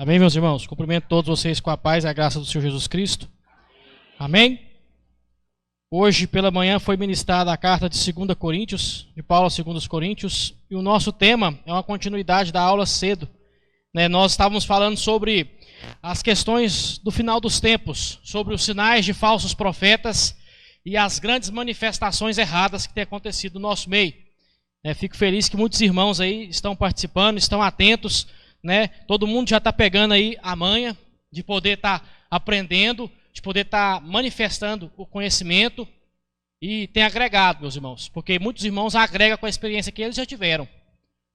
Amém, meus irmãos? Cumprimento todos vocês com a paz e a graça do Senhor Jesus Cristo. Amém? Hoje pela manhã foi ministrada a carta de 2 Coríntios, de Paulo a 2 Coríntios, e o nosso tema é uma continuidade da aula cedo. Nós estávamos falando sobre as questões do final dos tempos, sobre os sinais de falsos profetas e as grandes manifestações erradas que têm acontecido no nosso meio. Fico feliz que muitos irmãos aí estão participando, estão atentos, todo mundo já está pegando aí a manha de poder estar aprendendo, de poder estar manifestando o conhecimento, e tem agregado, meus irmãos, porque muitos irmãos agregam com a experiência que eles já tiveram,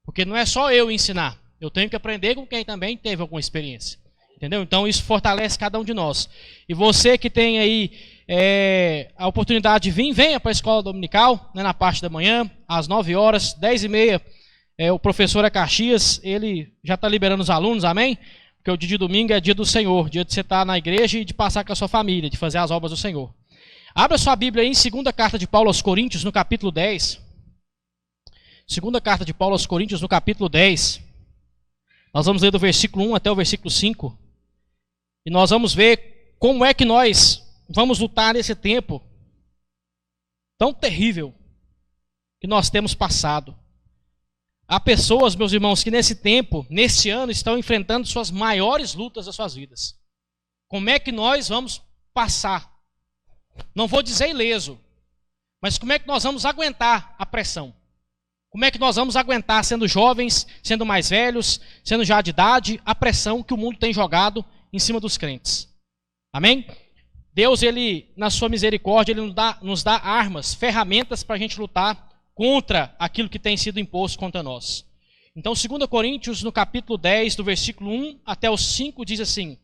porque não é só eu ensinar, eu tenho que aprender com quem também teve alguma experiência, entendeu? Então isso fortalece cada um de nós. E você que tem aí a oportunidade de vir, venha para a escola dominical, na parte da manhã, às 9 horas, 10h30, o professor Caxias, ele já está liberando os alunos, amém? Porque o dia de domingo é dia do Senhor, dia de você estar na igreja e de passar com a sua família, de fazer as obras do Senhor. Abra sua Bíblia aí em 2ª carta de Paulo aos Coríntios, no capítulo 10. 2ª carta de Paulo aos Coríntios, no capítulo 10. Nós vamos ler do versículo 1 até o versículo 5. E nós vamos ver como é que nós vamos lutar nesse tempo tão terrível que nós temos passado. Há pessoas, meus irmãos, que nesse tempo, nesse ano, estão enfrentando suas maiores lutas das suas vidas. Como é que nós vamos passar? Não vou dizer ileso, mas como é que nós vamos aguentar a pressão? Como é que nós vamos aguentar, sendo jovens, sendo mais velhos, sendo já de idade, a pressão que o mundo tem jogado em cima dos crentes? Amém? Deus, Ele, na sua misericórdia, Ele nos dá armas, ferramentas para a gente lutar contra aquilo que tem sido imposto contra nós. Então, 2 Coríntios, no capítulo 10, do versículo 1 até o 5, diz assim: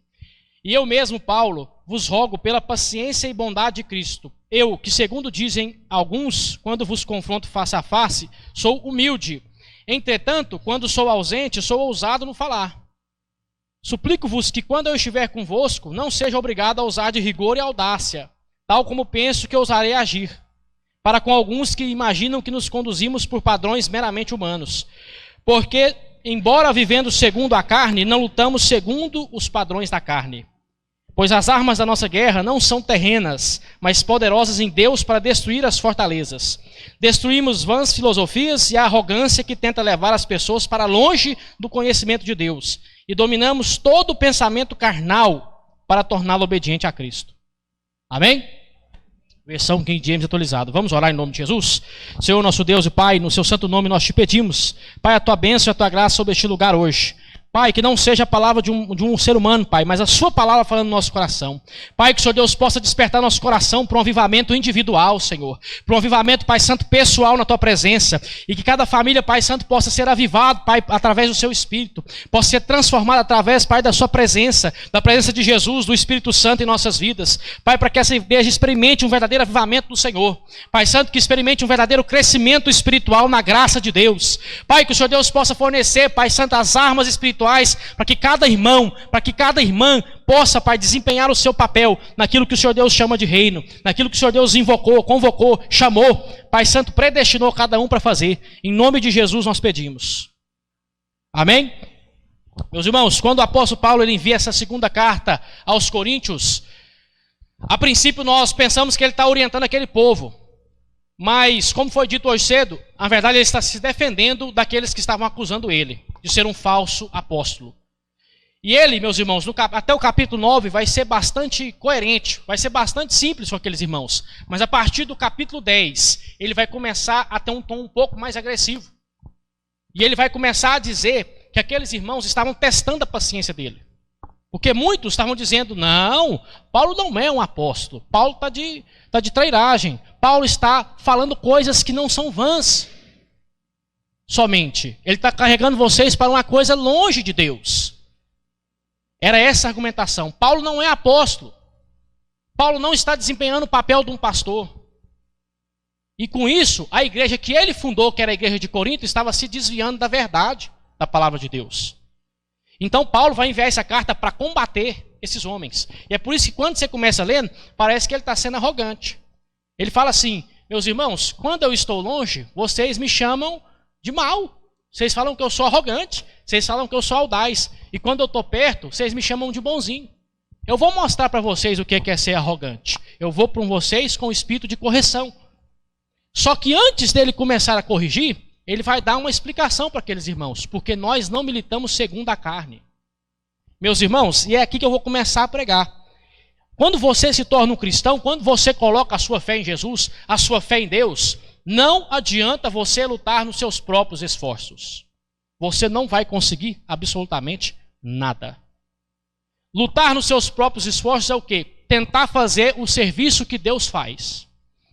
E eu mesmo, Paulo, vos rogo pela paciência e bondade de Cristo. Eu, que segundo dizem alguns, quando vos confronto face a face, sou humilde. Entretanto, quando sou ausente, sou ousado no falar. Suplico-vos que, quando eu estiver convosco, não seja obrigado a usar de rigor e audácia, tal como penso que ousarei agir, para com alguns que imaginam que nos conduzimos por padrões meramente humanos. Porque, embora vivendo segundo a carne, não lutamos segundo os padrões da carne. Pois as armas da nossa guerra não são terrenas, mas poderosas em Deus para destruir as fortalezas. Destruímos vãs filosofias e a arrogância que tenta levar as pessoas para longe do conhecimento de Deus. E dominamos todo o pensamento carnal para torná-lo obediente a Cristo. Amém? Versão King James atualizado. Vamos orar em nome de Jesus? Senhor, nosso Deus e Pai, no seu santo nome nós te pedimos, Pai, a tua bênção e a tua graça sobre este lugar hoje. Pai, que não seja a palavra de um ser humano, Pai, mas a sua palavra falando no nosso coração. Pai, que o Senhor Deus possa despertar nosso coração para um avivamento individual, Senhor. Para um avivamento, Pai Santo, pessoal na tua presença. E que cada família, Pai Santo, possa ser avivado, Pai, através do seu Espírito. Possa ser transformado através, Pai, da sua presença, da presença de Jesus, do Espírito Santo em nossas vidas. Pai, para que essa igreja experimente um verdadeiro avivamento do Senhor. Pai Santo, que experimente um verdadeiro crescimento espiritual na graça de Deus. Pai, que o Senhor Deus possa fornecer, Pai Santo, as armas espirituais para que cada irmão, para que cada irmã possa, Pai, desempenhar o seu papel naquilo que o Senhor Deus chama de reino, naquilo que o Senhor Deus invocou, convocou, chamou, Pai Santo, predestinou cada um para fazer. Em nome de Jesus nós pedimos. Amém? Meus irmãos, quando o apóstolo Paulo ele envia essa 2ª carta aos Coríntios, a princípio nós pensamos que ele está orientando aquele povo. Mas, como foi dito hoje cedo, na verdade ele está se defendendo daqueles que estavam acusando ele de ser um falso apóstolo. E ele, meus irmãos, até o capítulo 9 vai ser bastante coerente, vai ser bastante simples com aqueles irmãos. Mas a partir do capítulo 10, ele vai começar a ter um tom um pouco mais agressivo. E ele vai começar a dizer que aqueles irmãos estavam testando a paciência dele. Porque muitos estavam dizendo, não, Paulo não é um apóstolo, Paulo está de trairagem, Paulo está falando coisas que não são vãs somente. Ele está carregando vocês para uma coisa longe de Deus. Era essa a argumentação. Paulo não é apóstolo. Paulo não está desempenhando o papel de um pastor. E com isso, a igreja que ele fundou, que era a igreja de Corinto, estava se desviando da verdade da palavra de Deus. Então Paulo vai enviar essa carta para combater esses homens. E é por isso que quando você começa a ler, parece que ele está sendo arrogante. Ele fala assim, meus irmãos, quando eu estou longe, vocês me chamam de mal. Vocês falam que eu sou arrogante. Vocês falam que eu sou audaz. E quando eu estou perto, vocês me chamam de bonzinho. Eu vou mostrar para vocês o que é ser arrogante. Eu vou para vocês com o espírito de correção. Só que antes dele começar a corrigir, ele vai dar uma explicação para aqueles irmãos. Porque nós não militamos segundo a carne. Meus irmãos, e é aqui que eu vou começar a pregar. Quando você se torna um cristão, quando você coloca a sua fé em Jesus, a sua fé em Deus, não adianta você lutar nos seus próprios esforços. Você não vai conseguir absolutamente nada. Lutar nos seus próprios esforços é o quê? Tentar fazer o serviço que Deus faz.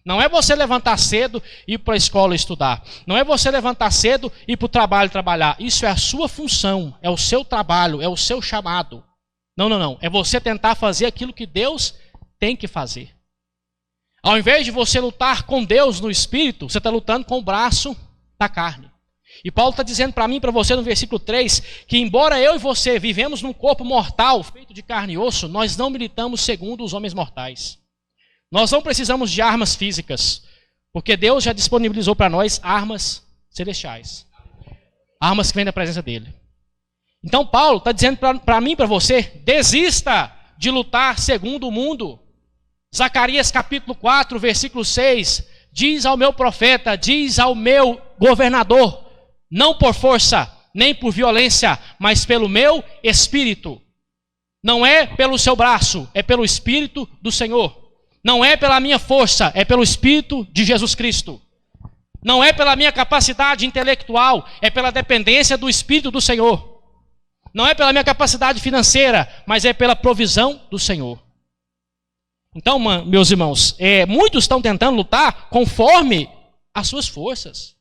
Não é você levantar cedo e ir para a escola estudar. Não é você levantar cedo e ir para o trabalho trabalhar. Isso é a sua função, é o seu trabalho, é o seu chamado. Não. É você tentar fazer aquilo que Deus tem que fazer. Ao invés de você lutar com Deus no Espírito, você está lutando com o braço da carne. E Paulo está dizendo para mim e para você no versículo 3, que embora eu e você vivemos num corpo mortal, feito de carne e osso, nós não militamos segundo os homens mortais. Nós não precisamos de armas físicas, porque Deus já disponibilizou para nós armas celestiais. Armas que vêm da presença dele. Então Paulo está dizendo para mim e para você, desista de lutar segundo o mundo. Zacarias capítulo 4, versículo 6, diz ao meu profeta, diz ao meu governador, não por força, nem por violência, mas pelo meu espírito. Não é pelo seu braço, é pelo espírito do Senhor. Não é pela minha força, é pelo espírito de Jesus Cristo. Não é pela minha capacidade intelectual, é pela dependência do espírito do Senhor. Não é pela minha capacidade financeira, mas é pela provisão do Senhor. Então, meus irmãos, muitos estão tentando lutar conforme as suas forças.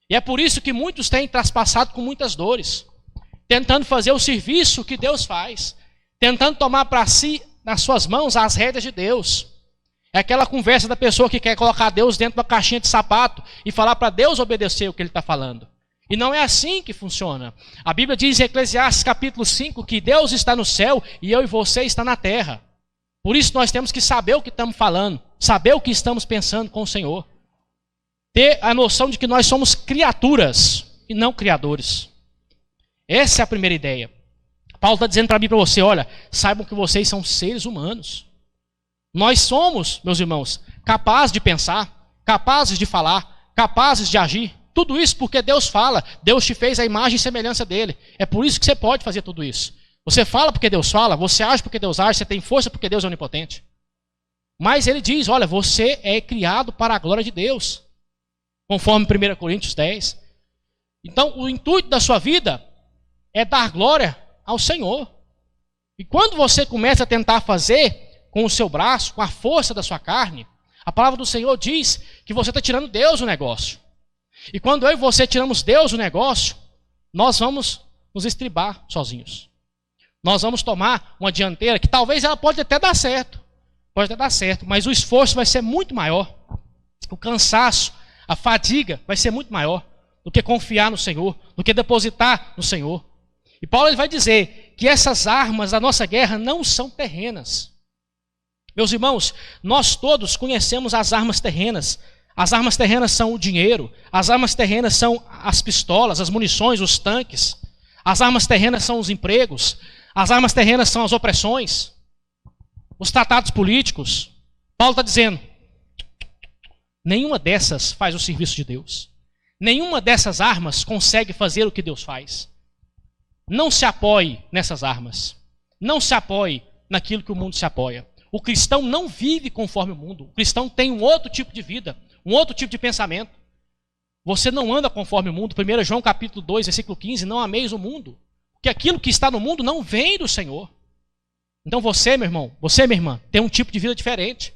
E é por isso que muitos têm traspassado com muitas dores, tentando fazer o serviço que Deus faz, tentando tomar para si, nas suas mãos, as rédeas de Deus. É aquela conversa da pessoa que quer colocar Deus dentro de uma caixinha de sapato e falar para Deus obedecer o que ele está falando. E não é assim que funciona. A Bíblia diz em Eclesiastes capítulo 5 que Deus está no céu e eu e você está na terra. Por isso nós temos que saber o que estamos falando, saber o que estamos pensando com o Senhor. Ter a noção de que nós somos criaturas e não criadores. Essa é a primeira ideia. Paulo está dizendo para mim e para você, olha, saibam que vocês são seres humanos. Nós somos, meus irmãos, capazes de pensar, capazes de falar, capazes de agir. Tudo isso porque Deus fala, Deus te fez a imagem e semelhança dele. É por isso que você pode fazer tudo isso. Você fala porque Deus fala, você age porque Deus age, você tem força porque Deus é onipotente. Mas ele diz, olha, você é criado para a glória de Deus. Conforme 1 Coríntios 10. Então, o intuito da sua vida é dar glória ao Senhor. E quando você começa a tentar fazer com o seu braço, com a força da sua carne, a palavra do Senhor diz que você está tirando Deus do negócio. E quando eu e você tiramos Deus do negócio, nós vamos nos estribar sozinhos. Nós vamos tomar uma dianteira que talvez ela pode até dar certo. Pode até dar certo, mas o esforço vai ser muito maior. O cansaço, a fadiga vai ser muito maior do que confiar no Senhor, do que depositar no Senhor. E Paulo ele vai dizer que essas armas da nossa guerra não são terrenas. Meus irmãos, nós todos conhecemos as armas terrenas. As armas terrenas são o dinheiro, as armas terrenas são as pistolas, as munições, os tanques. As armas terrenas são os empregos, as armas terrenas são as opressões, os tratados políticos. Paulo está dizendo, nenhuma dessas faz o serviço de Deus. Nenhuma dessas armas consegue fazer o que Deus faz. Não se apoie nessas armas. Não se apoie naquilo que o mundo se apoia. O cristão não vive conforme o mundo. O cristão tem um outro tipo de vida, um outro tipo de pensamento. Você não anda conforme o mundo. 1 João capítulo 2, versículo 15, não ameis o mundo. Porque aquilo que está no mundo não vem do Senhor. Então você, meu irmão, você, minha irmã, tem um tipo de vida diferente.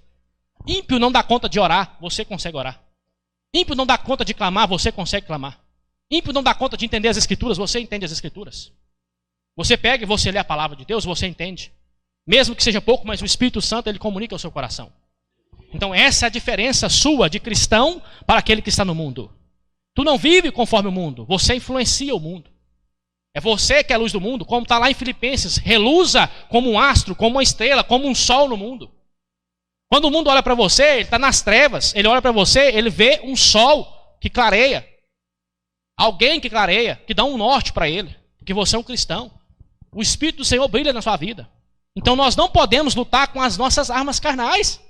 Ímpio não dá conta de orar, você consegue orar. Ímpio não dá conta de clamar, você consegue clamar. Ímpio não dá conta de entender as Escrituras, você entende as Escrituras. Você pega e você lê a palavra de Deus, você entende. Mesmo que seja pouco, mas o Espírito Santo ele comunica ao seu coração. Então essa é a diferença sua de cristão para aquele que está no mundo. Tu não vive conforme o mundo, você influencia o mundo. É você que é a luz do mundo, como está lá em Filipenses, reluza como um astro, como uma estrela, como um sol no mundo. Quando o mundo olha para você, ele está nas trevas, ele olha para você, ele vê um sol que clareia. Alguém que clareia, que dá um norte para ele. Porque porque você é um cristão. O Espírito do Senhor brilha na sua vida. Então nós não podemos lutar com as nossas armas carnais.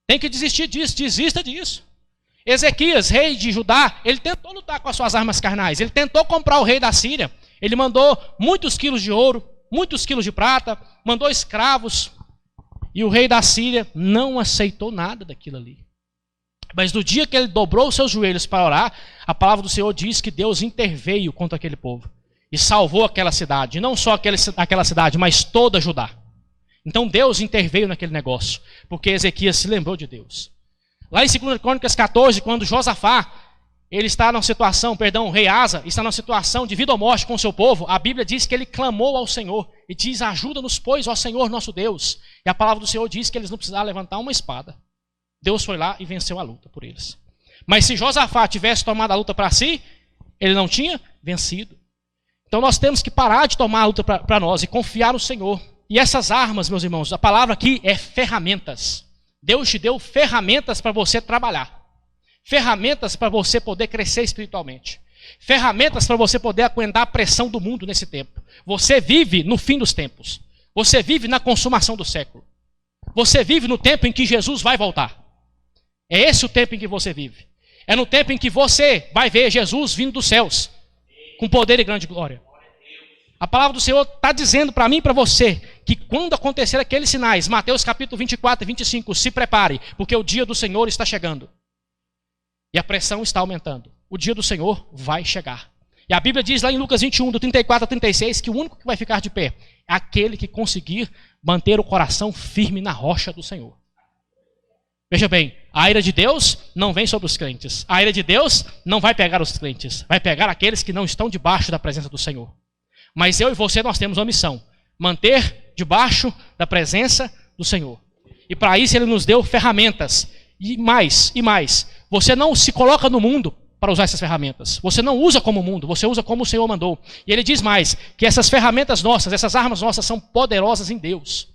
Tem que desistir disso, desista disso. Ezequias, rei de Judá, ele tentou lutar com as suas armas carnais. Ele tentou comprar o rei da Síria. Ele mandou muitos quilos de ouro, muitos quilos de prata, mandou escravos. E o rei da Síria não aceitou nada daquilo ali. Mas no dia que ele dobrou os seus joelhos para orar, a palavra do Senhor diz que Deus interveio contra aquele povo. E salvou aquela cidade. E não só aquela cidade, mas toda Judá. Então Deus interveio naquele negócio. Porque Ezequias se lembrou de Deus. Lá em 2 Crônicas 14, quando Josafá, ele está numa situação, o rei Asa, está numa situação de vida ou morte com o seu povo, a Bíblia diz que ele clamou ao Senhor. E diz, ajuda-nos, pois, ó Senhor nosso Deus. E a palavra do Senhor diz que eles não precisaram levantar uma espada. Deus foi lá e venceu a luta por eles. Mas se Josafá tivesse tomado a luta para si, ele não tinha vencido. Então nós temos que parar de tomar a luta para nós e confiar no Senhor. E essas armas, meus irmãos, a palavra aqui é ferramentas. Deus te deu ferramentas para você trabalhar. Ferramentas para você poder crescer espiritualmente. Ferramentas para você poder aguentar a pressão do mundo nesse tempo. Você vive no fim dos tempos. Você vive na consumação do século. Você vive no tempo em que Jesus vai voltar. É esse o tempo em que você vive. É no tempo em que você vai ver Jesus vindo dos céus, com poder e grande glória. A palavra do Senhor está dizendo para mim e para você, que quando acontecer aqueles sinais, Mateus capítulo 24 e 25, se prepare, porque o dia do Senhor está chegando. E a pressão está aumentando. O dia do Senhor vai chegar. E a Bíblia diz lá em Lucas 21, do 34 a 36, que o único que vai ficar de pé é aquele que conseguir manter o coração firme na rocha do Senhor. Veja bem, a ira de Deus não vem sobre os crentes. A ira de Deus não vai pegar os crentes. Vai pegar aqueles que não estão debaixo da presença do Senhor. Mas eu e você, nós temos uma missão. Manter debaixo da presença do Senhor. E para isso Ele nos deu ferramentas. E mais. Você não se coloca no mundo para usar essas ferramentas. Você não usa como o mundo, você usa como o Senhor mandou. E Ele diz mais, que essas ferramentas nossas, essas armas nossas são poderosas em Deus.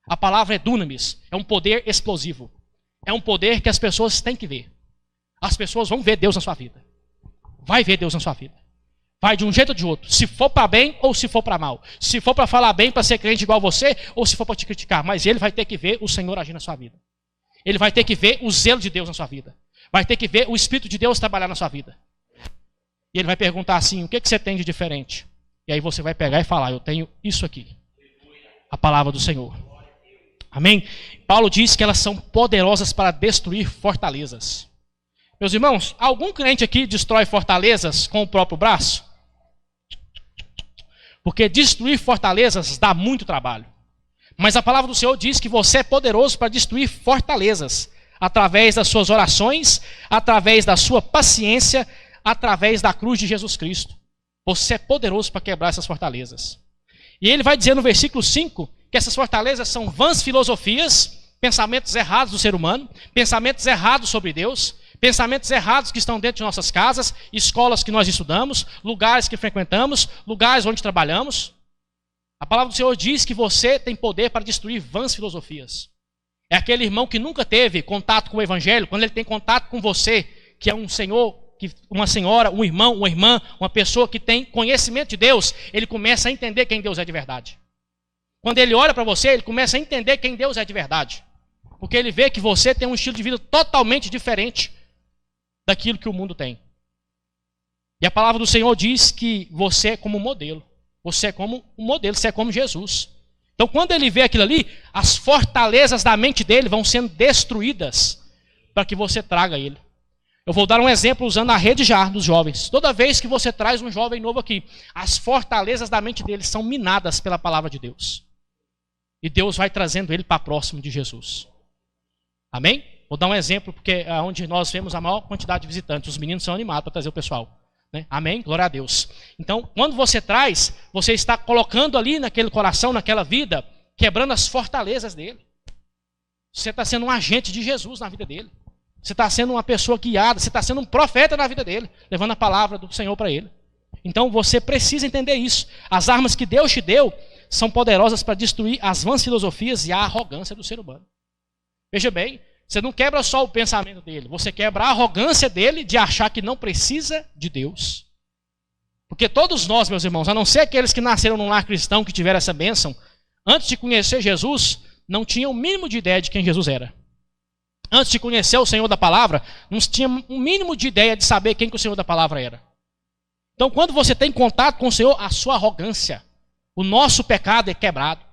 A palavra é dunamis, é um poder explosivo. É um poder que as pessoas têm que ver. As pessoas vão ver Deus na sua vida. Vai ver Deus na sua vida. Vai de um jeito ou de outro. Se for para bem ou se for para mal. Se for para falar bem, para ser crente igual você, ou se for para te criticar. Mas ele vai ter que ver o Senhor agir na sua vida. Ele vai ter que ver o zelo de Deus na sua vida. Vai ter que ver o Espírito de Deus trabalhar na sua vida. E ele vai perguntar assim, o que você tem de diferente? E aí você vai pegar e falar, eu tenho isso aqui. A palavra do Senhor. Amém? Paulo diz que elas são poderosas para destruir fortalezas. Meus irmãos, algum crente aqui destrói fortalezas com o próprio braço? Porque destruir fortalezas dá muito trabalho. Mas a palavra do Senhor diz que você é poderoso para destruir fortalezas. Através das suas orações, através da sua paciência, através da cruz de Jesus Cristo. Você é poderoso para quebrar essas fortalezas. E ele vai dizer no versículo 5 que essas fortalezas são vãs filosofias, pensamentos errados do ser humano, pensamentos errados sobre Deus, pensamentos errados que estão dentro de nossas casas, escolas que nós estudamos, lugares que frequentamos, lugares onde trabalhamos. A palavra do Senhor diz que você tem poder para destruir vãs filosofias. É aquele irmão que nunca teve contato com o Evangelho, quando ele tem contato com você, que é um senhor, uma senhora, um irmão, uma irmã, uma pessoa que tem conhecimento de Deus, ele começa a entender quem Deus é de verdade. Quando ele olha para você, ele começa a entender quem Deus é de verdade. Porque ele vê que você tem um estilo de vida totalmente diferente daquilo que o mundo tem. E a palavra do Senhor diz que você é como um modelo. Você é como um modelo, você é como Jesus. Então quando ele vê aquilo ali, as fortalezas da mente dele vão sendo destruídas para que você traga ele. Eu vou dar um exemplo usando a rede JAR dos jovens. Toda vez que você traz um jovem novo aqui, as fortalezas da mente dele são minadas pela palavra de Deus. E Deus vai trazendo ele para próximo de Jesus. Amém? Vou dar um exemplo, porque é onde nós vemos a maior quantidade de visitantes. Os meninos são animados para trazer o pessoal. Né? Amém? Glória a Deus. Então, quando você traz, você está colocando ali naquele coração, naquela vida, quebrando as fortalezas dele. Você está sendo um agente de Jesus na vida dele. Você está sendo uma pessoa guiada, você está sendo um profeta na vida dele, levando a palavra do Senhor para ele. Então você precisa entender isso. As armas que Deus te deu são poderosas para destruir as vãs filosofias e a arrogância do ser humano. Veja bem, você não quebra só o pensamento dele, você quebra a arrogância dele de achar que não precisa de Deus. Porque todos nós, meus irmãos, a não ser aqueles que nasceram num lar cristão, que tiveram essa bênção, antes de conhecer Jesus, não tinham o mínimo de ideia de quem Jesus era. Antes de conhecer o Senhor da palavra, não tinha um mínimo de ideia de saber quem que o Senhor da palavra era. Então, quando você tem contato com o Senhor, a sua arrogância, o nosso pecado é quebrado.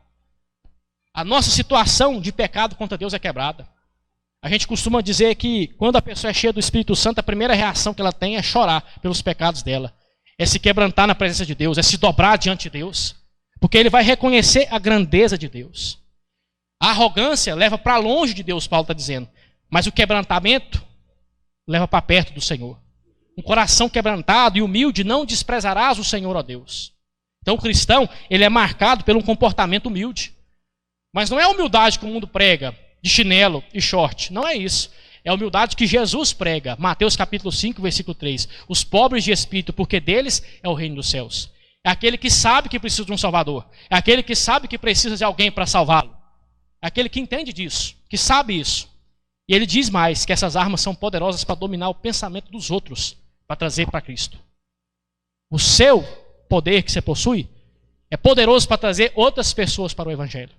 A nossa situação de pecado contra Deus é quebrada. A gente costuma dizer que quando a pessoa é cheia do Espírito Santo, a primeira reação que ela tem é chorar pelos pecados dela. É se quebrantar na presença de Deus, é se dobrar diante de Deus. Porque ele vai reconhecer a grandeza de Deus. A arrogância leva para longe de Deus, Paulo está dizendo. Mas o quebrantamento leva para perto do Senhor. Um coração quebrantado e humilde não desprezarás o Senhor, ó Deus. Então o cristão, ele é marcado por um comportamento humilde. Mas não é a humildade que o mundo prega, de chinelo e short. Não é isso. É a humildade que Jesus prega. Mateus capítulo 5, versículo 3. Os pobres de espírito, porque deles é o reino dos céus. É aquele que sabe que precisa de um salvador. É aquele que sabe que precisa de alguém para salvá-lo. É aquele que entende disso, que sabe isso. E ele diz mais, que essas armas são poderosas para dominar o pensamento dos outros, para trazer para Cristo. O seu poder que você possui é poderoso para trazer outras pessoas para o Evangelho.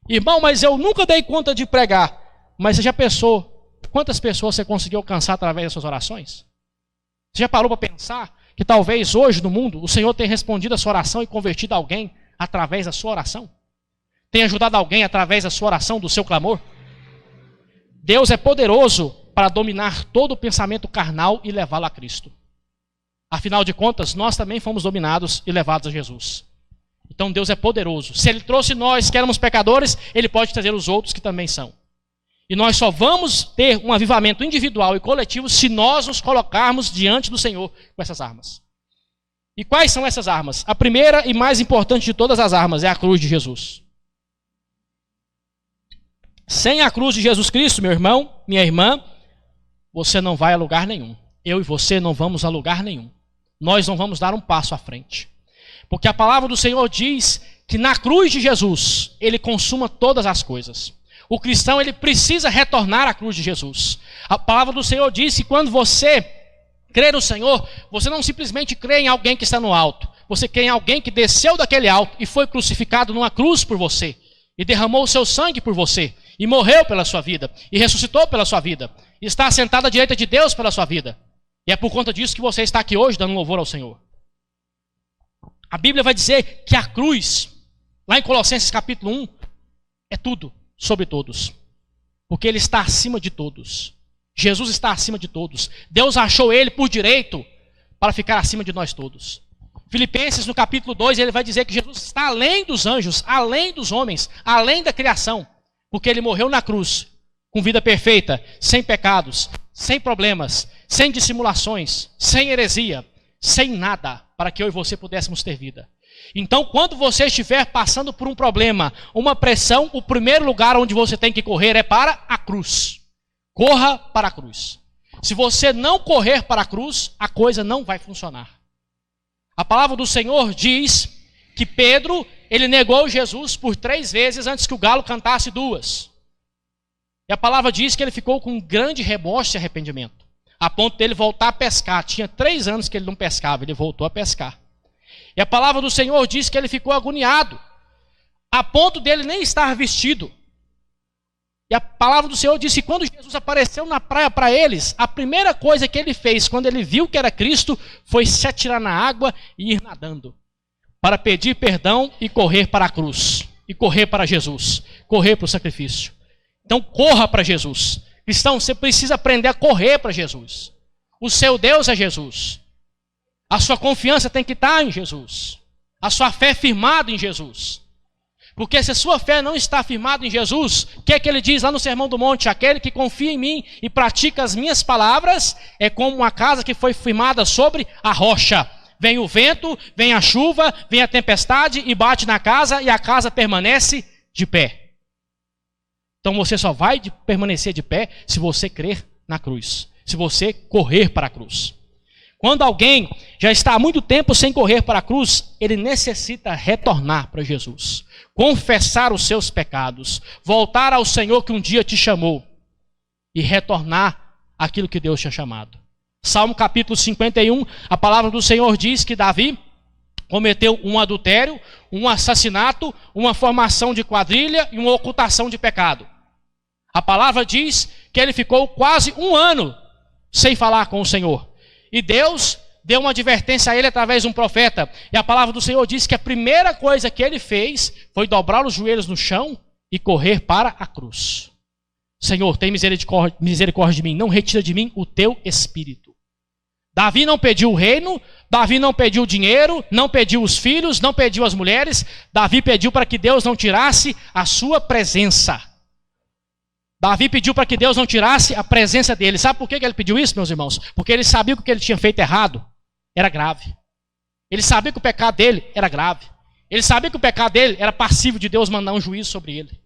Irmão, mas eu nunca dei conta de pregar. Mas você já pensou quantas pessoas você conseguiu alcançar através das suas orações? Você já parou para pensar que talvez hoje no mundo o Senhor tenha respondido a sua oração e convertido alguém através da sua oração? Tem ajudado alguém através da sua oração, do seu clamor? Deus é poderoso para dominar todo o pensamento carnal e levá-lo a Cristo. Afinal de contas, nós também fomos dominados e levados a Jesus. Então Deus é poderoso. Se Ele trouxe nós que éramos pecadores, Ele pode trazer os outros que também são. E nós só vamos ter um avivamento individual e coletivo se nós nos colocarmos diante do Senhor com essas armas. E quais são essas armas? A primeira e mais importante de todas as armas é a cruz de Jesus. Sem a cruz de Jesus Cristo, meu irmão, minha irmã, você não vai a lugar nenhum. Eu e você não vamos a lugar nenhum. Nós não vamos dar um passo à frente. Porque a palavra do Senhor diz que na cruz de Jesus, Ele consuma todas as coisas. O cristão, ele precisa retornar à cruz de Jesus. A palavra do Senhor diz que quando você crê no Senhor, você não simplesmente crê em alguém que está no alto. Você crê em alguém que desceu daquele alto e foi crucificado numa cruz por você. E derramou o seu sangue por você. E morreu pela sua vida. E ressuscitou pela sua vida. E está assentado à direita de Deus pela sua vida. E é por conta disso que você está aqui hoje dando louvor ao Senhor. A Bíblia vai dizer que a cruz, lá em Colossenses capítulo 1, é tudo sobre todos. Porque Ele está acima de todos. Jesus está acima de todos. Deus achou Ele por direito para ficar acima de nós todos. Filipenses no capítulo 2, ele vai dizer que Jesus está além dos anjos, além dos homens, além da criação. Porque Ele morreu na cruz, com vida perfeita, sem pecados, sem problemas, sem dissimulações, sem heresia, sem nada, para que eu e você pudéssemos ter vida. Então, quando você estiver passando por um problema, uma pressão, o primeiro lugar onde você tem que correr é para a cruz. Corra para a cruz. Se você não correr para a cruz, a coisa não vai funcionar. A palavra do Senhor diz que Pedro, ele negou Jesus por 3 vezes antes que o galo cantasse 2. E a palavra diz que ele ficou com um grande remorso e arrependimento, a ponto dele voltar a pescar. Tinha 3 anos que ele não pescava, ele voltou a pescar. E a palavra do Senhor diz que ele ficou agoniado, a ponto dele nem estar vestido. E a palavra do Senhor diz que quando Jesus apareceu na praia para eles, a primeira coisa que ele fez, quando ele viu que era Cristo, foi se atirar na água e ir nadando, para pedir perdão e correr para a cruz, e correr para Jesus, correr para o sacrifício. Então corra para Jesus. Cristão, você precisa aprender a correr para Jesus. O seu Deus é Jesus. A sua confiança tem que estar em Jesus. A sua fé é firmada em Jesus. Porque se a sua fé não está firmada em Jesus, o que é que ele diz lá no Sermão do Monte? Aquele que confia em mim e pratica as minhas palavras é como uma casa que foi firmada sobre a rocha. Vem o vento, vem a chuva, vem a tempestade e bate na casa e a casa permanece de pé. Então você só vai permanecer de pé se você crer na cruz. Se você correr para a cruz. Quando alguém já está há muito tempo sem correr para a cruz, ele necessita retornar para Jesus. Confessar os seus pecados. Voltar ao Senhor que um dia te chamou. E retornar aquilo que Deus tinha chamado. Salmo capítulo 51, a palavra do Senhor diz que Davi cometeu um adultério, um assassinato, uma formação de quadrilha e uma ocultação de pecado. A palavra diz que ele ficou quase um ano sem falar com o Senhor. E Deus deu uma advertência a ele através de um profeta. E a palavra do Senhor diz que a primeira coisa que ele fez foi dobrar os joelhos no chão e correr para a cruz. Senhor, tem misericórdia de mim, não retira de mim o teu espírito. Davi não pediu o reino, Davi não pediu o dinheiro, não pediu os filhos, não pediu as mulheres. Davi pediu para que Deus não tirasse a sua presença. Davi pediu para que Deus não tirasse a presença dele. Sabe por que ele pediu isso, meus irmãos? Porque ele sabia que o que ele tinha feito errado era grave. Ele sabia que o pecado dele era grave. Ele sabia que o pecado dele era passível de Deus mandar um juízo sobre ele.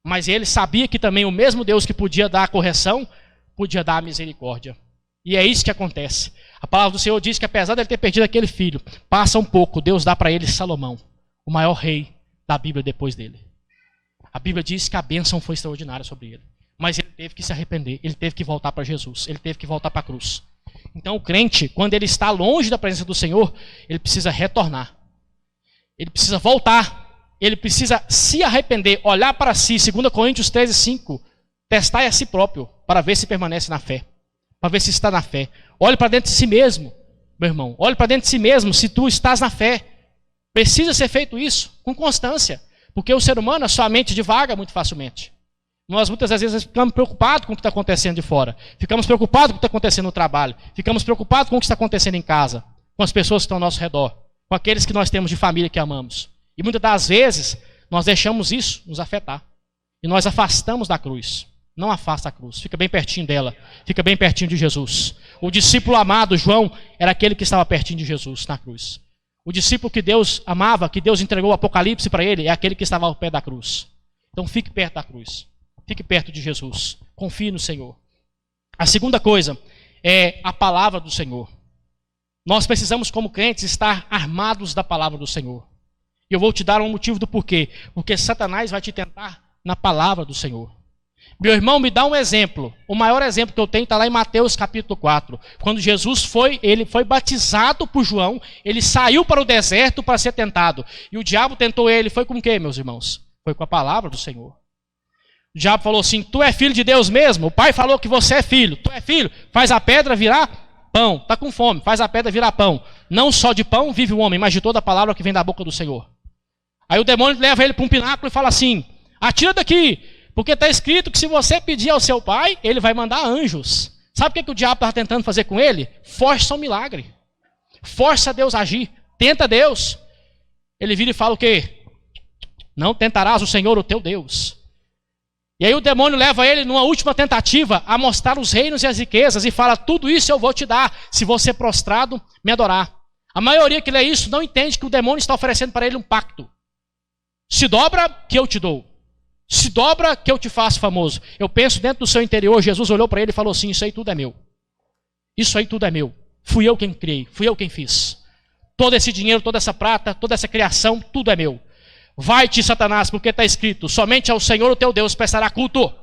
Mas ele sabia que também o mesmo Deus que podia dar a correção, podia dar a misericórdia. E é isso que acontece. A palavra do Senhor diz que apesar de ele ter perdido aquele filho, passa um pouco, Deus dá para ele Salomão, o maior rei da Bíblia depois dele. A Bíblia diz que a bênção foi extraordinária sobre ele. Mas ele teve que se arrepender, ele teve que voltar para Jesus, ele teve que voltar para a cruz. Então o crente, quando ele está longe da presença do Senhor, ele precisa retornar. Ele precisa voltar. Ele precisa se arrepender, olhar para si, 2 Coríntios 13:5, testar a si próprio, para ver se permanece na fé. Para ver se está na fé. Olhe para dentro de si mesmo, meu irmão. Olhe para dentro de si mesmo, se tu estás na fé. Precisa ser feito isso com constância. Porque o ser humano, a sua mente divaga muito facilmente. Nós muitas vezes ficamos preocupados com o que está acontecendo de fora. Ficamos preocupados com o que está acontecendo no trabalho. Ficamos preocupados com o que está acontecendo em casa. Com as pessoas que estão ao nosso redor. Com aqueles que nós temos de família que amamos. E muitas das vezes, nós deixamos isso nos afetar. E nós afastamos da cruz. Não afasta a cruz. Fica bem pertinho dela. Fica bem pertinho de Jesus. O discípulo amado, João, era aquele que estava pertinho de Jesus na cruz. O discípulo que Deus amava, que Deus entregou o Apocalipse para ele, é aquele que estava ao pé da cruz. Então fique perto da cruz. Fique perto de Jesus. Confie no Senhor. A segunda coisa é a palavra do Senhor. Nós precisamos, como crentes, estar armados da palavra do Senhor. E eu vou te dar um motivo do porquê. Porque Satanás vai te tentar na palavra do Senhor. Meu irmão, me dá um exemplo. O maior exemplo que eu tenho está lá em Mateus capítulo 4. Quando Jesus ele foi batizado por João, ele saiu para o deserto para ser tentado. E o diabo tentou ele, foi com o quê, meus irmãos? Foi com a palavra do Senhor. O diabo falou assim, tu é filho de Deus mesmo? O pai falou que você é filho. Tu é filho? Faz a pedra virar pão. Está com fome, faz a pedra virar pão. Não só de pão vive o homem, mas de toda a palavra que vem da boca do Senhor. Aí o demônio leva ele para um pináculo e fala assim, atira daqui, porque está escrito que se você pedir ao seu pai, ele vai mandar anjos. Sabe o que o diabo estava tentando fazer com ele? Força um milagre. Força Deus a agir. Tenta Deus. Ele vira e fala o quê? Não tentarás o Senhor, o teu Deus. E aí o demônio leva ele numa última tentativa a mostrar os reinos e as riquezas e fala, tudo isso eu vou te dar, se você prostrado me adorar. A maioria que lê isso não entende que o demônio está oferecendo para ele um pacto. Se dobra que eu te dou. Se dobra que eu te faço famoso. Eu penso dentro do seu interior, Jesus olhou para ele e falou assim, isso aí tudo é meu. Isso aí tudo é meu. Fui eu quem criei, fui eu quem fiz. Todo esse dinheiro, toda essa prata, toda essa criação, tudo é meu. Vai-te, Satanás, porque está escrito, somente ao Senhor o teu Deus prestará culto.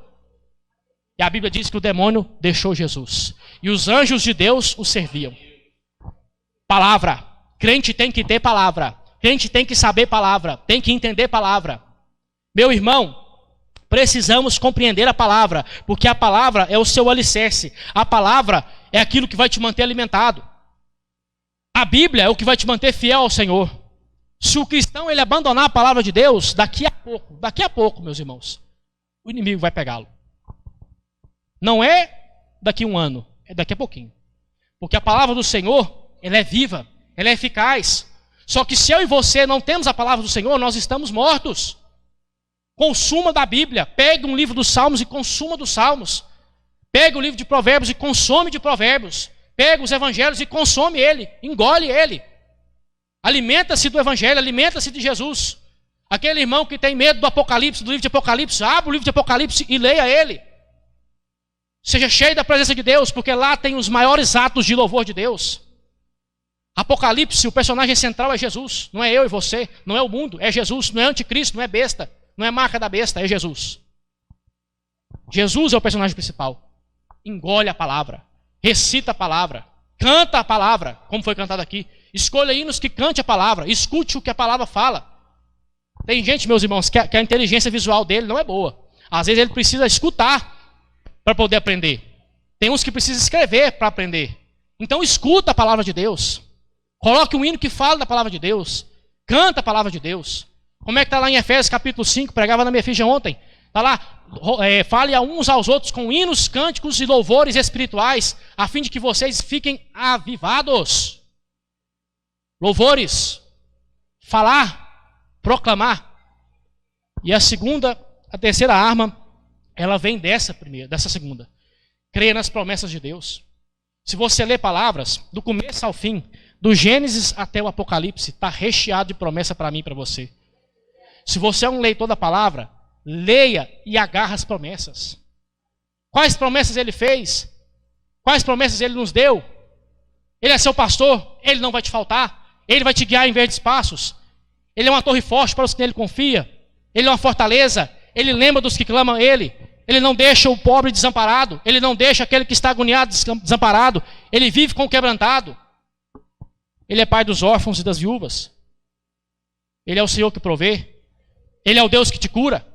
E a Bíblia diz que o demônio deixou Jesus. E os anjos de Deus o serviam. Palavra. Crente tem que ter palavra. Crente tem que saber palavra. Tem que entender palavra. Meu irmão, precisamos compreender a palavra, porque a palavra é o seu alicerce. A palavra é aquilo que vai te manter alimentado. A Bíblia é o que vai te manter fiel ao Senhor. Se o cristão ele abandonar a palavra de Deus, daqui a pouco, meus irmãos, o inimigo vai pegá-lo. Não é daqui a um ano, é daqui a pouquinho. Porque a palavra do Senhor, ela é viva, ela é eficaz. Só que se eu e você não temos a palavra do Senhor, nós estamos mortos. Consuma da Bíblia. Pegue um livro dos Salmos e consuma dos Salmos. Pegue o livro de Provérbios e consome de Provérbios. Pegue os Evangelhos e consome ele. Engole ele. Alimenta-se do Evangelho, alimenta-se de Jesus. Aquele irmão que tem medo do Apocalipse, do livro de Apocalipse, abra o livro de Apocalipse e leia ele. Seja cheio da presença de Deus, porque lá tem os maiores atos de louvor de Deus. Apocalipse, o personagem central é Jesus. Não é eu e você, não é o mundo, é Jesus. Não é anticristo, não é besta. Não é marca da besta, é Jesus. Jesus é o personagem principal. Engole a palavra. recita a palavra, canta a palavra, como foi cantado aqui. Escolha hinos que cante a palavra, escute o que a palavra fala. Tem gente, meus irmãos, que a inteligência visual dele não é boa. Às vezes ele precisa escutar para poder aprender. Tem uns que precisam escrever para aprender. Então escuta a palavra de Deus. Coloque um hino que fala da palavra de Deus. Canta a palavra de Deus. Como é que está lá em Efésios capítulo 5? Pregava na minha ficha ontem. Está lá, fale a uns aos outros com hinos, cânticos e louvores espirituais, a fim de que vocês fiquem avivados. Louvores, falar, proclamar. E a terceira arma, ela vem dessa segunda. Creia nas promessas de Deus. Se você ler palavras, do começo ao fim, do Gênesis até o Apocalipse, está recheado de promessa para mim e para você. Se você é um leitor da palavra, leia e agarra as promessas. Quais promessas ele fez? Quais promessas ele nos deu? Ele é seu pastor, ele não vai te faltar. Ele vai te guiar em verdes passos. Ele é uma torre forte para os que nele confia. Ele é uma fortaleza. Ele lembra dos que clamam a ele. Ele não deixa o pobre desamparado. Ele não deixa aquele que está agoniado desamparado. Ele vive com o quebrantado. Ele é pai dos órfãos e das viúvas. Ele é o Senhor que provê. Ele é o Deus que te cura.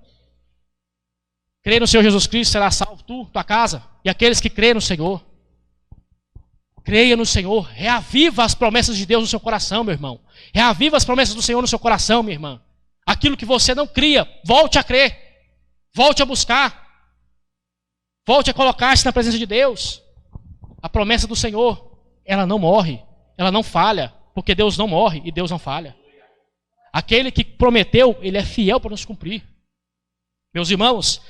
Crê no Senhor Jesus Cristo, será salvo tu, tua casa e aqueles que crêem no Senhor. Creia no Senhor, reaviva as promessas de Deus no seu coração, meu irmão. Reaviva as promessas do Senhor no seu coração, minha irmã. Aquilo que você não cria, volte a crer. Volte a buscar. Volte a colocar-se na presença de Deus. A promessa do Senhor, ela não morre, ela não falha, porque Deus não morre e Deus não falha. Aquele que prometeu, ele é fiel para nos cumprir. Meus irmãos,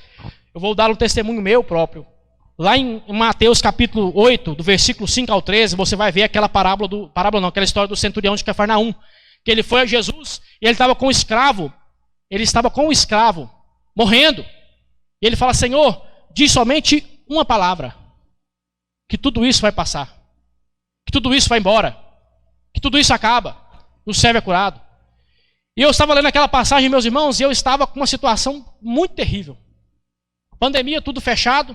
eu vou dar um testemunho meu próprio. Lá em Mateus capítulo 8, do versículo 5 ao 13, você vai ver aquela aquela história do centurião de Cafarnaum. Que ele foi a Jesus e ele estava com um escravo. Ele estava com um escravo, morrendo. E ele fala, Senhor, diz somente uma palavra. Que tudo isso vai passar. Que tudo isso vai embora. Que tudo isso acaba. O servo é curado. E eu estava lendo aquela passagem, meus irmãos, e eu estava com uma situação muito terrível. Pandemia, tudo fechado.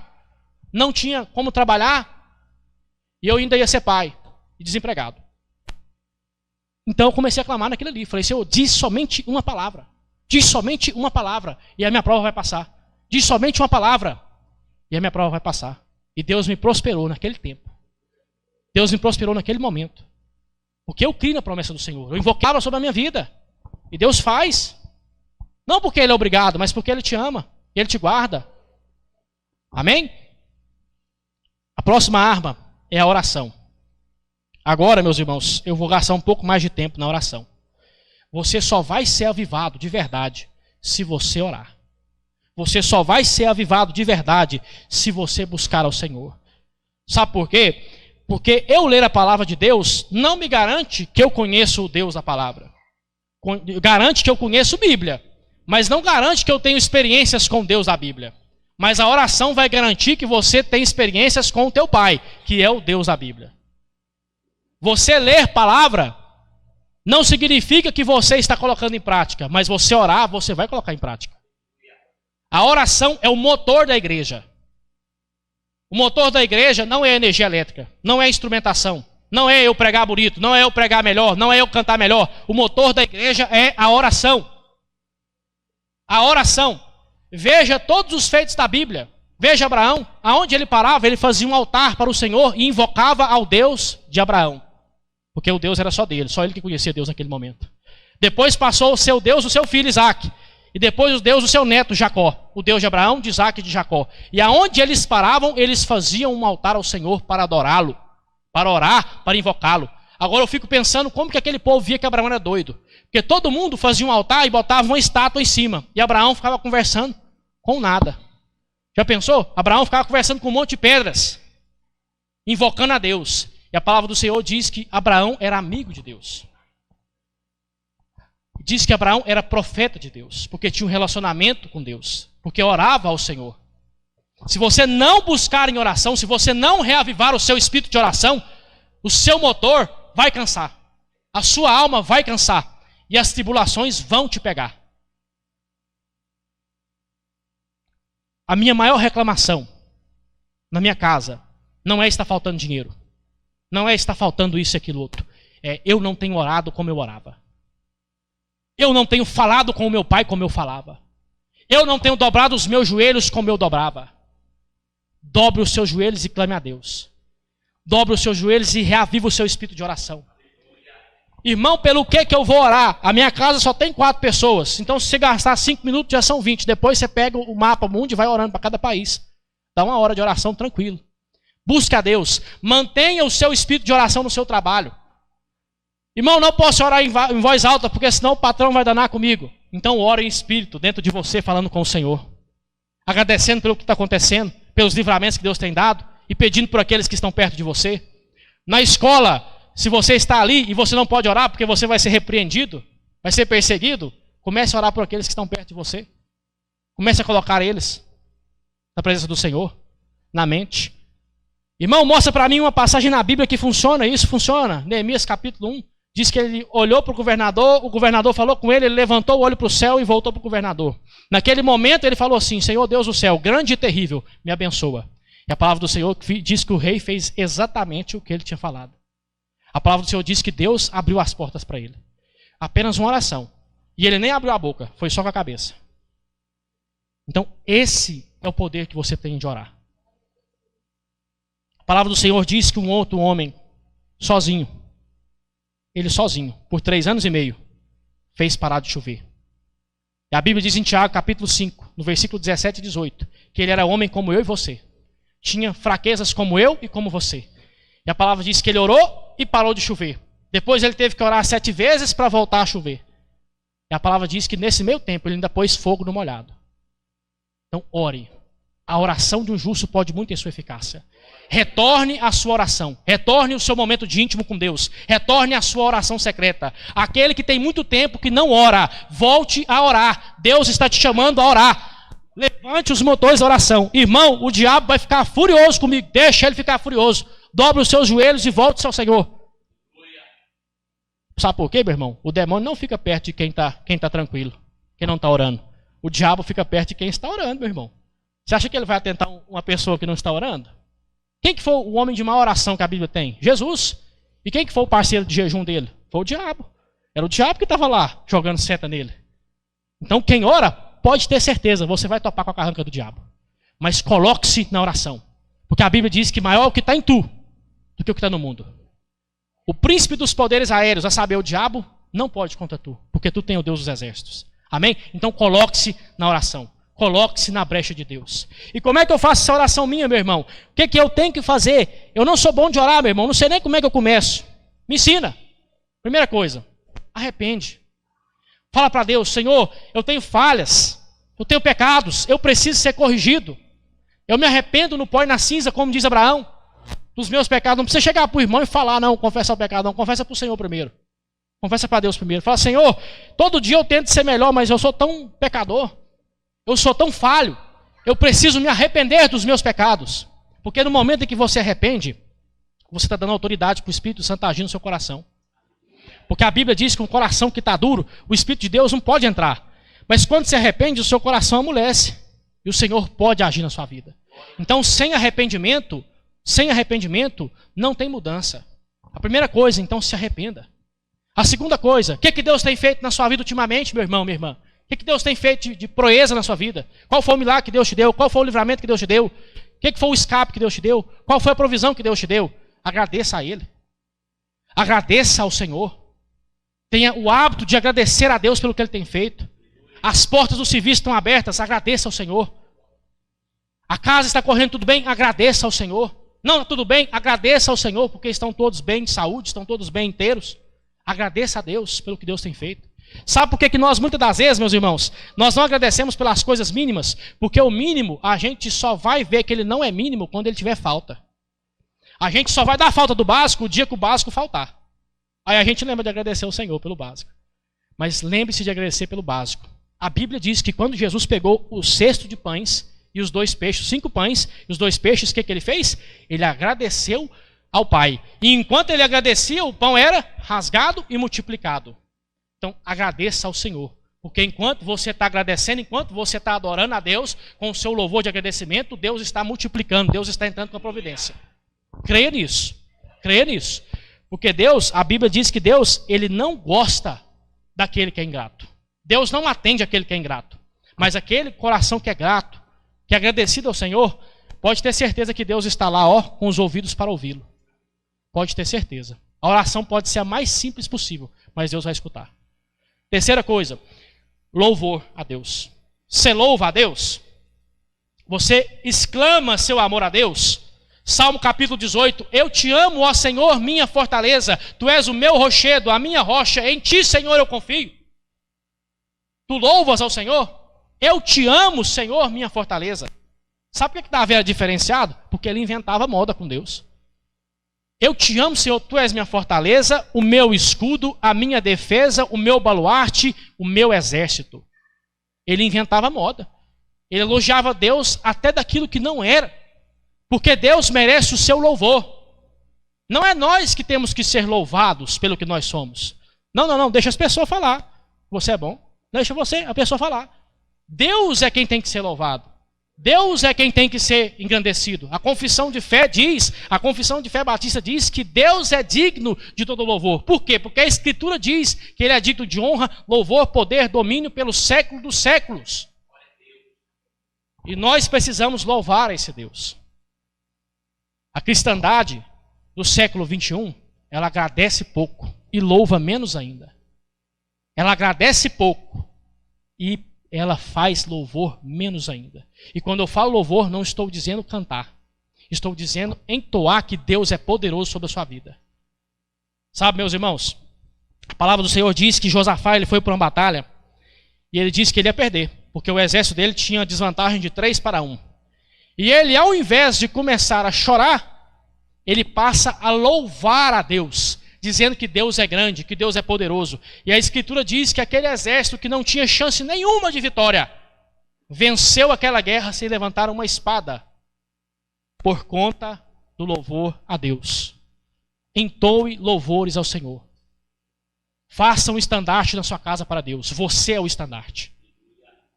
Não tinha como trabalhar. E eu ainda ia ser pai e desempregado. Então eu comecei a clamar naquilo ali. Falei, Senhor, diz somente uma palavra. Diz somente uma palavra. E a minha prova vai passar. Diz somente uma palavra. E a minha prova vai passar. E Deus me prosperou naquele tempo. Deus me prosperou naquele momento. Porque eu criei na promessa do Senhor. Eu invocava sobre a minha vida. E Deus faz. Não porque Ele é obrigado, mas porque Ele te ama. E Ele te guarda. Amém? A próxima arma é a oração. Agora, meus irmãos, eu vou gastar um pouco mais de tempo na oração. Você só vai ser avivado de verdade se você orar. Você só vai ser avivado de verdade se você buscar ao Senhor. Sabe por quê? Porque eu ler a palavra de Deus não me garante que eu conheço o Deus da palavra. Garante que eu conheço Bíblia, mas não garante que eu tenho experiências com Deus da Bíblia. Mas a oração vai garantir que você tem experiências com o teu Pai, que é o Deus da Bíblia. Você ler palavra não significa que você está colocando em prática, mas você orar, você vai colocar em prática. A oração é o motor da igreja. O motor da igreja não é a energia elétrica, não é a instrumentação, não é eu pregar bonito, não é eu pregar melhor, não é eu cantar melhor. O motor da igreja é a oração. A oração. Veja todos os feitos da Bíblia. Veja Abraão, aonde ele parava, ele fazia um altar para o Senhor e invocava ao Deus de Abraão. Porque o Deus era só dele, só ele que conhecia Deus naquele momento. Depois passou o seu Deus, o seu filho Isaac. E depois o Deus, o seu neto Jacó. O Deus de Abraão, de Isaac e de Jacó. E aonde eles paravam, eles faziam um altar ao Senhor para adorá-lo. Para orar, para invocá-lo. Agora eu fico pensando como que aquele povo via que Abraão era doido. Porque todo mundo fazia um altar e botava uma estátua em cima. E Abraão ficava conversando com nada. Já pensou? Abraão ficava conversando com um monte de pedras. Invocando a Deus. E a palavra do Senhor diz que Abraão era amigo de Deus. Diz que Abraão era profeta de Deus. Porque tinha um relacionamento com Deus. Porque orava ao Senhor. Se você não buscar em oração, se você não reavivar o seu espírito de oração, o seu motor vai cansar. A sua alma vai cansar. E as tribulações vão te pegar. A minha maior reclamação na minha casa, Não é estar faltando dinheiro. Não é estar faltando isso e aquilo outro. É, eu não tenho orado como eu orava. Eu não tenho falado com o meu pai como eu falava. Eu não tenho dobrado os meus joelhos como eu dobrava. Dobre os seus joelhos e clame a Deus. Dobre os seus joelhos e reaviva o seu espírito de oração. Irmão, pelo que eu vou orar? A minha casa só tem 4 pessoas. Então, se você gastar 5 minutos, já são 20. Depois você pega o mapa mundo e vai orando para cada país. Dá 1 hora de oração tranquilo. Busque a Deus. Mantenha o seu espírito de oração no seu trabalho. Irmão, não posso orar em voz alta, porque senão o patrão vai danar comigo. Então, ore em espírito, dentro de você, falando com o Senhor. Agradecendo pelo que está acontecendo, pelos livramentos que Deus tem dado, e pedindo por aqueles que estão perto de você. Na escola, se você está ali e você não pode orar porque você vai ser repreendido, vai ser perseguido, comece a orar por aqueles que estão perto de você. Comece a colocar eles na presença do Senhor, na mente. Irmão, mostra para mim uma passagem na Bíblia que funciona, isso funciona. Neemias capítulo 1, diz que ele olhou para o governador falou com ele levantou o olho para o céu e voltou para o governador. Naquele momento ele falou assim, Senhor Deus do céu, grande e terrível, me abençoa. E a palavra do Senhor diz que o rei fez exatamente o que ele tinha falado. A palavra do Senhor diz que Deus abriu as portas para ele. Apenas uma oração. E ele nem abriu a boca, foi só com a cabeça. Então, esse é o poder que você tem de orar. A palavra do Senhor diz que um outro homem, sozinho, ele sozinho, por 3 anos e meio, fez parar de chover. E a Bíblia diz em Tiago, capítulo 5, no versículo 17 e 18, que ele era homem como eu e você. Tinha fraquezas como eu e como você. E a palavra diz que ele orou e parou de chover. Depois ele teve que orar 7 vezes para voltar a chover. E a palavra diz que nesse meio tempo ele ainda pôs fogo no molhado. Então ore. A oração de um justo pode muito ter sua eficácia. Retorne a sua oração. Retorne o seu momento de íntimo com Deus. Retorne a sua oração secreta. Aquele que tem muito tempo que não ora, volte a orar. Deus está te chamando a orar. Levante os motores da oração. Irmão, o diabo vai ficar furioso comigo. Deixa ele ficar furioso. Dobre os seus joelhos e volte ao Senhor. Sabe por quê, meu irmão? O demônio não fica perto de quem está tranquilo, quem não está orando. O diabo fica perto de quem está orando, meu irmão. Você acha que ele vai atentar uma pessoa que não está orando? Quem que foi o homem de maior oração que a Bíblia tem? Jesus. E quem que foi o parceiro de jejum dele? Foi o diabo. Era o diabo que estava lá, jogando seta nele. Então quem ora, pode ter certeza, você vai topar com a carranca do diabo. Mas coloque-se na oração. Porque a Bíblia diz que maior é o que está em tu do que o que está no mundo. O príncipe dos poderes aéreos, a saber, o diabo, não pode contra tu, porque tu tem o Deus dos exércitos. Amém? Então coloque-se na oração. Coloque-se na brecha de Deus. E como é que eu faço essa oração minha, meu irmão? O que que eu tenho que fazer? Eu não sou bom de orar, meu irmão. Não sei nem como é que eu começo. Me ensina. Primeira coisa, arrepende. Fala para Deus, Senhor, eu tenho falhas, eu tenho pecados, eu preciso ser corrigido. Eu me arrependo no pó e na cinza, como diz Abraão, dos meus pecados. Não precisa chegar para o irmão e falar, não, confessa o pecado, não. Confessa para o Senhor primeiro. Confessa para Deus primeiro. Fala, Senhor, todo dia eu tento ser melhor, mas eu sou tão pecador. Eu sou tão falho. Eu preciso me arrepender dos meus pecados. Porque no momento em que você arrepende, você está dando autoridade para o Espírito Santo agir no seu coração. Porque a Bíblia diz que um coração que está duro, o Espírito de Deus não pode entrar. Mas quando se arrepende, o seu coração amolece. E o Senhor pode agir na sua vida. Então, sem arrependimento, não tem mudança. A primeira coisa, então, se arrependa. A segunda coisa, o que Deus tem feito na sua vida ultimamente, meu irmão, minha irmã? O que Deus tem feito de proeza na sua vida? Qual foi o milagre que Deus te deu? Qual foi o livramento que Deus te deu? O que foi o escape que Deus te deu? Qual foi a provisão que Deus te deu? Agradeça a Ele. Agradeça ao Senhor. Tenha o hábito de agradecer a Deus pelo que Ele tem feito. As portas do serviço estão abertas, agradeça ao Senhor. A casa está correndo tudo bem, agradeça ao Senhor. Não, tudo bem, agradeça ao Senhor, porque estão todos bem de saúde, estão todos bem inteiros. Agradeça a Deus pelo que Deus tem feito. Sabe por que nós, muitas das vezes, meus irmãos, nós não agradecemos pelas coisas mínimas? Porque o mínimo, a gente só vai ver que ele não é mínimo quando ele tiver falta. A gente só vai dar falta do básico o dia que o básico faltar. Aí a gente lembra de agradecer ao Senhor pelo básico. Mas lembre-se de agradecer pelo básico. A Bíblia diz que quando Jesus pegou o cesto de pães e os 2 peixes, 5 pães e os 2 peixes, o que ele fez? Ele agradeceu ao Pai. E enquanto ele agradecia, o pão era rasgado e multiplicado. Então, agradeça ao Senhor. Porque enquanto você está agradecendo, enquanto você está adorando a Deus, com o seu louvor de agradecimento, Deus está multiplicando, Deus está entrando com a providência. Creia nisso. Creia nisso. Porque Deus, a Bíblia diz que Deus, ele não gosta daquele que é ingrato. Deus não atende aquele que é ingrato. Mas aquele coração que é grato, que é agradecido ao Senhor, pode ter certeza que Deus está lá, ó, com os ouvidos para ouvi-lo. Pode ter certeza. A oração pode ser a mais simples possível, mas Deus vai escutar. Terceira coisa, louvor a Deus. Você louva a Deus? Você exclama seu amor a Deus? Salmo capítulo 18, eu te amo, ó Senhor, minha fortaleza, tu és o meu rochedo, a minha rocha, em ti, Senhor, eu confio. Tu louvas ao Senhor? Eu te amo, Senhor, minha fortaleza. Sabe por que Davi era diferenciado? Porque ele inventava moda com Deus. Eu te amo, Senhor, tu és minha fortaleza, o meu escudo, a minha defesa, o meu baluarte, o meu exército. Ele inventava moda. Ele elogiava Deus até daquilo que não era. Porque Deus merece o seu louvor. Não é nós que temos que ser louvados pelo que nós somos. Não, deixa as pessoas falar. Você é bom, deixa a pessoa falar. Deus é quem tem que ser louvado. Deus é quem tem que ser engrandecido. A confissão de fé batista diz que Deus é digno de todo louvor. Por quê? Porque a Escritura diz que Ele é digno de honra, louvor, poder, domínio pelo século dos séculos. E nós precisamos louvar esse Deus. A cristandade do século 21, ela agradece pouco e louva menos ainda. Ela agradece pouco e ela faz louvor menos ainda. E quando eu falo louvor, não estou dizendo cantar. Estou dizendo entoar que Deus é poderoso sobre a sua vida. Sabe, meus irmãos, a palavra do Senhor diz que Josafá ele foi para uma batalha e ele disse que ele ia perder, porque o exército dele tinha desvantagem de 3-1. E ele, ao invés de começar a chorar, ele passa a louvar a Deus, dizendo que Deus é grande, que Deus é poderoso. E a Escritura diz que aquele exército que não tinha chance nenhuma de vitória, venceu aquela guerra sem levantar uma espada, por conta do louvor a Deus. Entoe louvores ao Senhor. Faça um estandarte na sua casa para Deus. Você é o estandarte.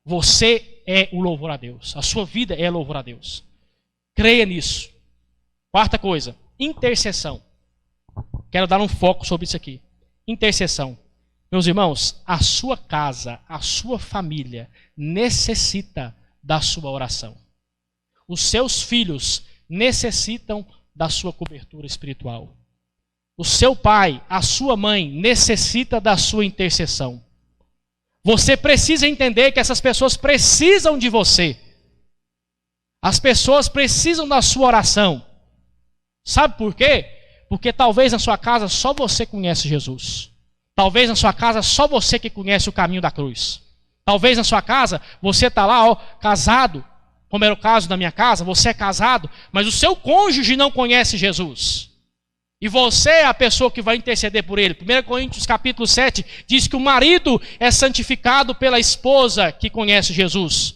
Você é o louvor a Deus. A sua vida é louvor a Deus. Creia nisso. Quarta coisa, intercessão. Quero dar um foco sobre isso aqui. Intercessão. Meus irmãos, a sua casa, a sua família necessita da sua oração. Os seus filhos necessitam da sua cobertura espiritual. O seu pai, a sua mãe necessita da sua intercessão. Você precisa entender que essas pessoas precisam de você. As pessoas precisam da sua oração. Sabe por quê? Porque talvez na sua casa só você conhece Jesus. Talvez na sua casa só você que conhece o caminho da cruz. Talvez na sua casa você está lá, ó, casado, como era o caso da minha casa, você é casado, mas o seu cônjuge não conhece Jesus. E você é a pessoa que vai interceder por ele. 1 Coríntios capítulo 7 diz que o marido é santificado pela esposa que conhece Jesus,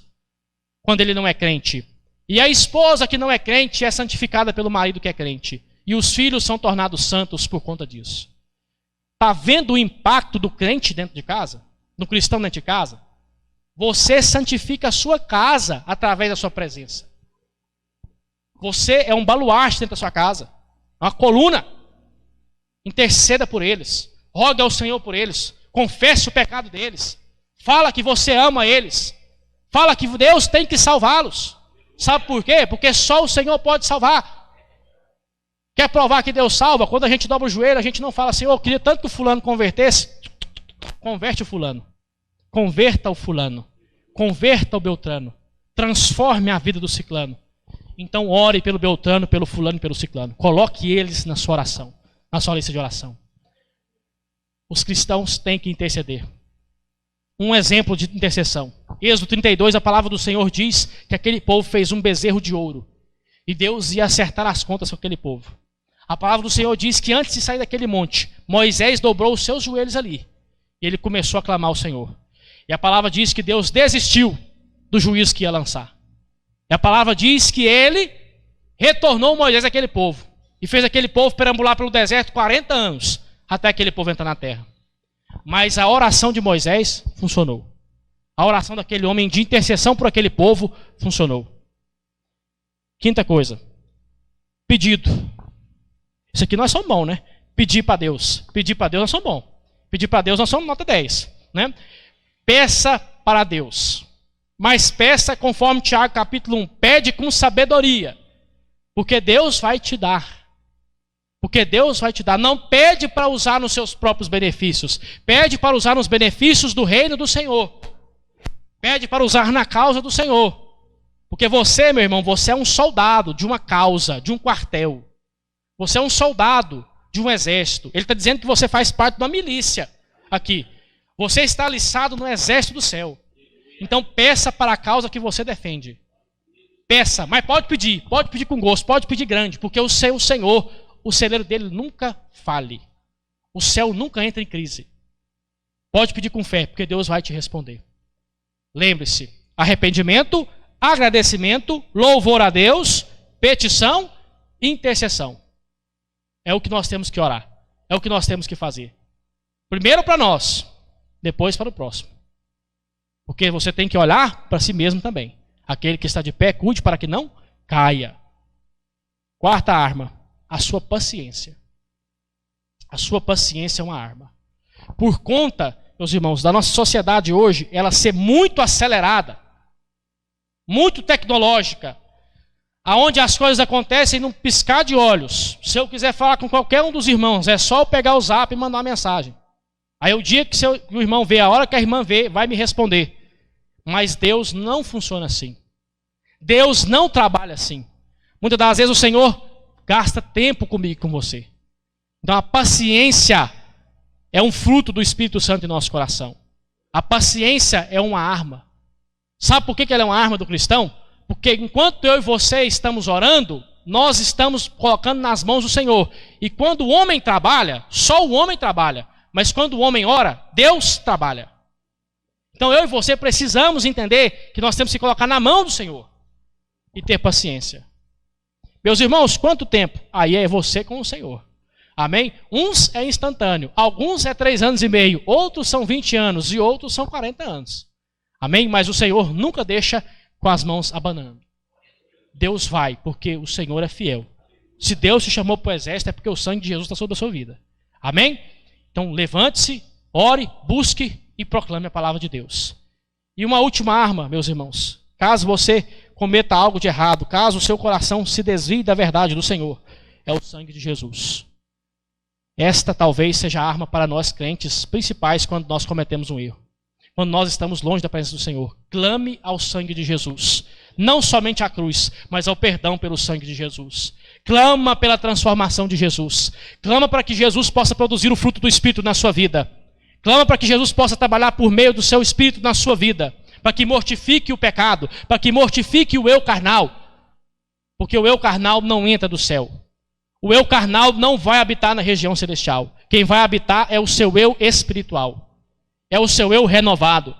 quando ele não é crente. E a esposa que não é crente é santificada pelo marido que é crente. E os filhos são tornados santos por conta disso. Está vendo o impacto do crente dentro de casa? Do cristão dentro de casa? Você santifica a sua casa através da sua presença. Você é um baluarte dentro da sua casa. Uma coluna. Interceda por eles. Rogue ao Senhor por eles. Confesse o pecado deles. Fala que você ama eles. Fala que Deus tem que salvá-los. Sabe por quê? Porque só o Senhor pode salvar. Quer provar que Deus salva? Quando a gente dobra o joelho, a gente não fala assim, eu queria tanto que o fulano convertesse. Converte o fulano. Converta o fulano. Converta o Beltrano. Transforme a vida do ciclano. Então ore pelo Beltrano, pelo fulano e pelo ciclano. Coloque eles na sua oração, na sua lista de oração. Os cristãos têm que interceder. Um exemplo de intercessão. Êxodo 32, a palavra do Senhor diz que aquele povo fez um bezerro de ouro. E Deus ia acertar as contas com aquele povo. A palavra do Senhor diz que antes de sair daquele monte, Moisés dobrou os seus joelhos ali. E ele começou a clamar ao Senhor. E a palavra diz que Deus desistiu do juízo que ia lançar. E a palavra diz que ele retornou Moisés àquele povo. E fez aquele povo perambular pelo deserto 40 anos. Até aquele povo entrar na terra. Mas a oração de Moisés funcionou. A oração daquele homem de intercessão por aquele povo funcionou. Quinta coisa. Pedido. Isso aqui nós somos bons, né? Pedir para Deus. Pedir para Deus nós somos bons. Pedir para Deus nós somos nota 10. Né? Peça para Deus. Mas peça conforme Tiago capítulo 1. Pede com sabedoria. Porque Deus vai te dar. Porque Deus vai te dar. Não pede para usar nos seus próprios benefícios. Pede para usar nos benefícios do reino do Senhor. Pede para usar na causa do Senhor. Porque você, meu irmão, você é um soldado de uma causa, de um quartel. Você é um soldado de um exército. Ele está dizendo que você faz parte de uma milícia aqui. Você está alistado no exército do céu. Então peça para a causa que você defende. Peça, mas pode pedir com gosto, pode pedir grande, porque o seu Senhor, o celeiro dele nunca fale. O céu nunca entra em crise. Pode pedir com fé, porque Deus vai te responder. Lembre-se, arrependimento, agradecimento, louvor a Deus, petição, intercessão. É o que nós temos que orar. É o que nós temos que fazer. Primeiro para nós, depois para o próximo. Porque você tem que olhar para si mesmo também. Aquele que está de pé, cuide para que não caia. Quarta arma, a sua paciência. A sua paciência é uma arma. Por conta, meus irmãos, da nossa sociedade hoje, ela ser muito acelerada, muito tecnológica, aonde as coisas acontecem num piscar de olhos. Se eu quiser falar com qualquer um dos irmãos, é só eu pegar o zap e mandar uma mensagem. Aí o dia que o irmão vê, a hora que a irmã vê, vai me responder. Mas Deus não funciona assim. Deus não trabalha assim. Muitas das vezes o Senhor gasta tempo comigo e com você. Então a paciência é um fruto do Espírito Santo em nosso coração. A paciência é uma arma. Sabe por que ela é uma arma do cristão? Porque enquanto eu e você estamos orando, nós estamos colocando nas mãos do Senhor. E quando o homem trabalha, só o homem trabalha. Mas quando o homem ora, Deus trabalha. Então eu e você precisamos entender que nós temos que colocar na mão do Senhor. E ter paciência. Meus irmãos, quanto tempo? Aí é você com o Senhor. Amém? Uns é instantâneo. Alguns é 3 anos e meio. Outros são 20 anos. E outros são 40 anos. Amém? Mas o Senhor nunca deixa com as mãos abanando. Deus vai, porque o Senhor é fiel. Se Deus te chamou para o exército, é porque o sangue de Jesus está sobre a sua vida. Amém? Então levante-se, ore, busque e proclame a palavra de Deus. E uma última arma, meus irmãos. Caso você cometa algo de errado, caso o seu coração se desvie da verdade do Senhor, é o sangue de Jesus. Esta talvez seja a arma para nós crentes principais quando nós cometemos um erro. Quando nós estamos longe da presença do Senhor. Clame ao sangue de Jesus. Não somente à cruz, mas ao perdão pelo sangue de Jesus. Clama pela transformação de Jesus. Clama para que Jesus possa produzir o fruto do Espírito na sua vida. Clama para que Jesus possa trabalhar por meio do seu Espírito na sua vida. Para que mortifique o pecado. Para que mortifique o eu carnal. Porque o eu carnal não entra do céu. O eu carnal não vai habitar na região celestial. Quem vai habitar é o seu eu espiritual. É o seu eu renovado.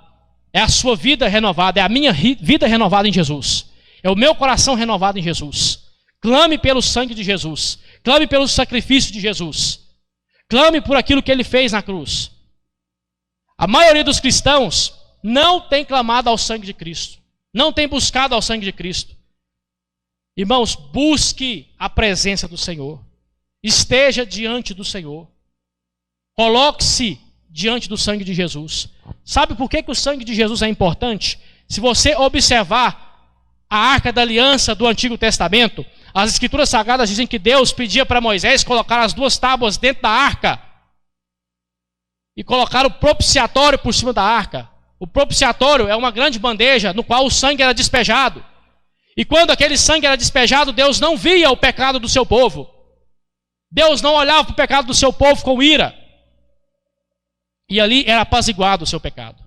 É a sua vida renovada. É a minha vida renovada em Jesus. É o meu coração renovado em Jesus. Clame pelo sangue de Jesus. Clame pelo sacrifício de Jesus. Clame por aquilo que ele fez na cruz. A maioria dos cristãos não tem clamado ao sangue de Cristo. Não tem buscado ao sangue de Cristo. Irmãos, busque a presença do Senhor. Esteja diante do Senhor. Coloque-se diante do sangue de Jesus. Sabe por que o sangue de Jesus é importante? Se você observar a Arca da Aliança do Antigo Testamento, as Escrituras Sagradas dizem que Deus pedia para Moisés colocar as 2 tábuas dentro da arca e colocar o propiciatório por cima da arca. O propiciatório é uma grande bandeja no qual o sangue era despejado. E quando aquele sangue era despejado, Deus não via o pecado do seu povo. Deus não olhava para o pecado do seu povo com ira. E ali era apaziguado o seu pecado.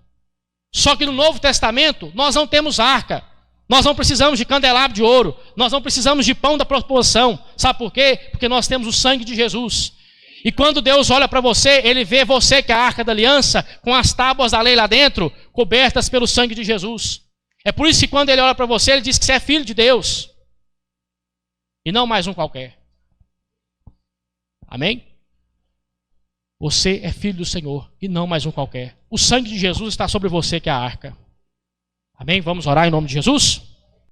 Só que no Novo Testamento, nós não temos arca. Nós não precisamos de candelabro de ouro. Nós não precisamos de pão da proporção. Sabe por quê? Porque nós temos o sangue de Jesus. E quando Deus olha para você, Ele vê você que é a Arca da Aliança, com as tábuas da lei lá dentro, cobertas pelo sangue de Jesus. É por isso que quando Ele olha para você, Ele diz que você é filho de Deus. E não mais um qualquer. Amém? Você é filho do Senhor e não mais um qualquer. O sangue de Jesus está sobre você que é a arca. Amém? Vamos orar em nome de Jesus?